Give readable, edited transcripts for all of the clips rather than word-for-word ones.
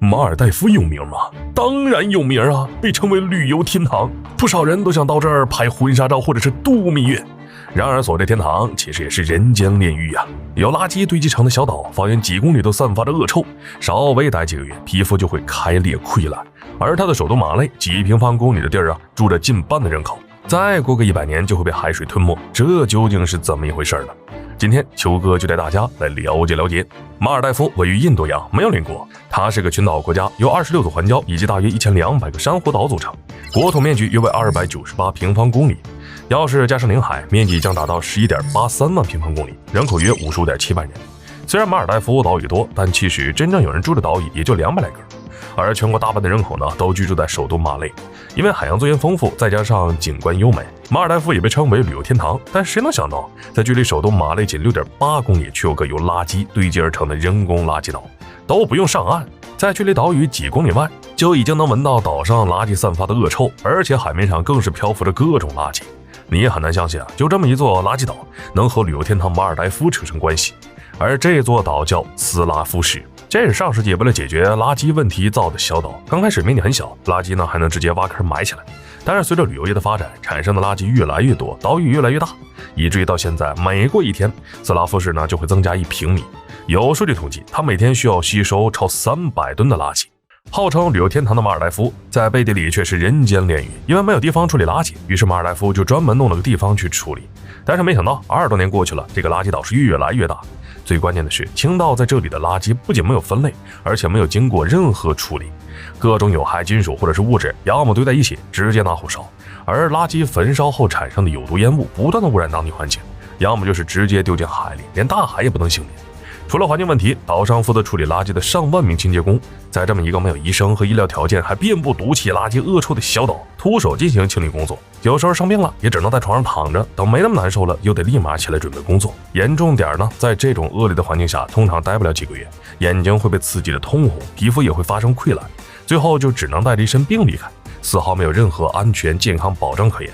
马尔代夫有名吗？当然有名啊，被称为旅游天堂，不少人都想到这儿拍婚纱照或者是度蜜月。然而所谓天堂其实也是人间炼狱啊，有垃圾堆积成的小岛，方圆几公里都散发着恶臭，稍微待几个月皮肤就会开裂溃烂。而它的首都马累几平方公里的地儿啊，住着近半的人口，再过个100年就会被海水吞没，这究竟是怎么一回事呢？今天球哥就带大家来了解了解。马尔代夫位于印度洋，没有邻国，它是个群岛国家，由26座环礁以及大约1200个珊瑚岛组成，国土面积约为298平方公里。要是加上领海，面积将达到11.83万平方公里，人口约55.7万人。虽然马尔代夫岛屿多，但其实真正有人住的岛屿也就200来个。而全国大半的人口呢，都居住在首都马累。因为海洋资源丰富，再加上景观优美，马尔代夫也被称为旅游天堂。但谁能想到，在距离首都马累仅6.8公里，却有个由垃圾堆积而成的人工垃圾岛，都不用上岸，在距离岛屿几公里外，就已经能闻到岛上垃圾散发的恶臭，而且海面上更是漂浮着各种垃圾。你也很难相信啊，就这么一座垃圾岛能和旅游天堂马尔代夫扯上关系。而这座岛叫斯拉夫市，这是上世纪为了解决垃圾问题造的小岛。刚开始面积很小，垃圾呢还能直接挖坑埋起来。但是随着旅游业的发展，产生的垃圾越来越多，岛屿越来越大，以至于到现在每过1天，斯拉夫市呢就会增加1平米。有数据统计，它每天需要吸收超300吨的垃圾。号称旅游天堂的马尔代夫，在背地里却是人间炼狱，因为没有地方处理垃圾，于是马尔代夫就专门弄了个地方去处理。但是没想到20多年过去了，这个垃圾岛是越来越大。最关键的是，倾倒在这里的垃圾不仅没有分类，而且没有经过任何处理，各种有害金属或者是物质要么堆在一起直接拿火烧，而垃圾焚烧后产生的有毒烟雾不断的污染当地环境，要么就是直接丢进海里，连大海也不能幸免。除了环境问题，岛上负责处理垃圾的上万名清洁工，在这么一个没有医生和医疗条件，还遍布毒气、垃圾、恶臭的小岛，徒手进行清理工作。有时候生病了，也只能在床上躺着，等没那么难受了，又得立马起来准备工作。严重点呢，在这种恶劣的环境下，通常待不了几个月，眼睛会被刺激的通红，皮肤也会发生溃烂，最后就只能带着一身病离开，丝毫没有任何安全健康保障可言。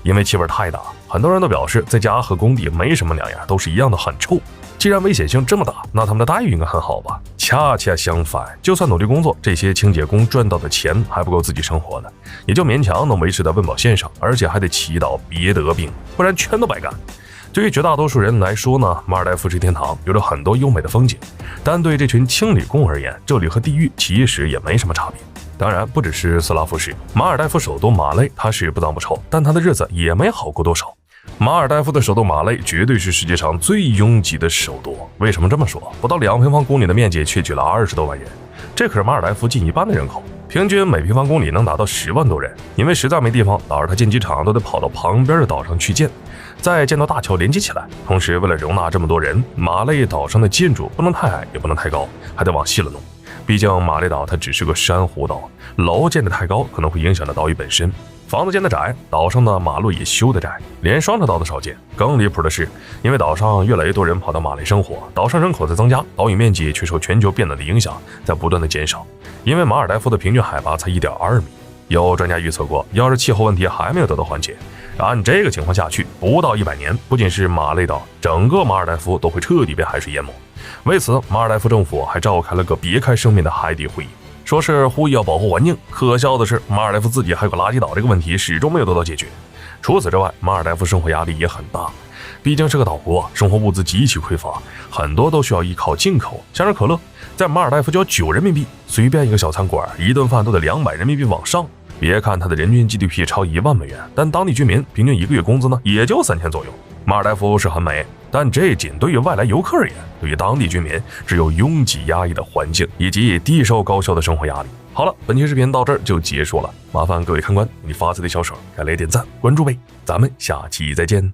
因为气味太大，很多人都表示在家和工地没什么两样，都是一样的很臭。既然危险性这么大，那他们的待遇应该很好吧？恰恰相反，就算努力工作，这些清洁工赚到的钱还不够自己生活呢，也就勉强能维持在温饱线上，而且还得祈祷别得病，不然全都白干。对于绝大多数人来说呢，马尔代夫是天堂，有着很多优美的风景，但对这群清理工而言，这里和地狱其实也没什么差别。当然，不只是斯拉夫市，马尔代夫首都马累它是不脏不臭，但它的日子也没好过多少。马尔代夫的首都马累绝对是世界上最拥挤的首都。为什么这么说？不到2平方公里的面积却挤了20多万人，这可是马尔代夫近1半的人口，平均每平方公里能达到10万多人。因为实在没地方，导致他建机场都得跑到旁边的岛上去建，再建到大桥连接起来。同时，为了容纳这么多人，马累岛上的建筑不能太矮，也不能太高，还得往细了弄。毕竟马累岛它只是个珊瑚岛，楼建得太高可能会影响到岛屿本身。房子建得窄，岛上的马路也修得窄，连双车道都少见。更离谱的是，因为岛上越来越多人跑到马累生活，岛上人口在增加，岛屿面积却受全球变暖的影响，在不断的减少。因为马尔代夫的平均海拔才1.2米，有专家预测过，要是气候问题还没有得到缓解，按这个情况下去，不到100年，不仅是马累岛，整个马尔代夫都会彻底被海水淹没。为此，马尔代夫政府还召开了个别开生面的海底会议，说是呼吁要保护环境。可笑的是，马尔代夫自己还有个垃圾岛这个问题始终没有得到解决。除此之外，马尔代夫生活压力也很大，毕竟是个岛国，生活物资极其匮乏，很多都需要依靠进口。像是可乐，在马尔代夫就要9人民币，随便一个小餐馆一顿饭都得200人民币往上。别看它的人均 GDP 超1万美元，但当地居民平均1个月工资呢也就3000左右。马尔代夫是很美，但这仅对于外来游客而言，对于当地居民只有拥挤压抑的环境以及低收高消的生活压力。好了，本期视频到这儿就结束了，麻烦各位看官你发财的小手该来点赞关注呗，咱们下期再见。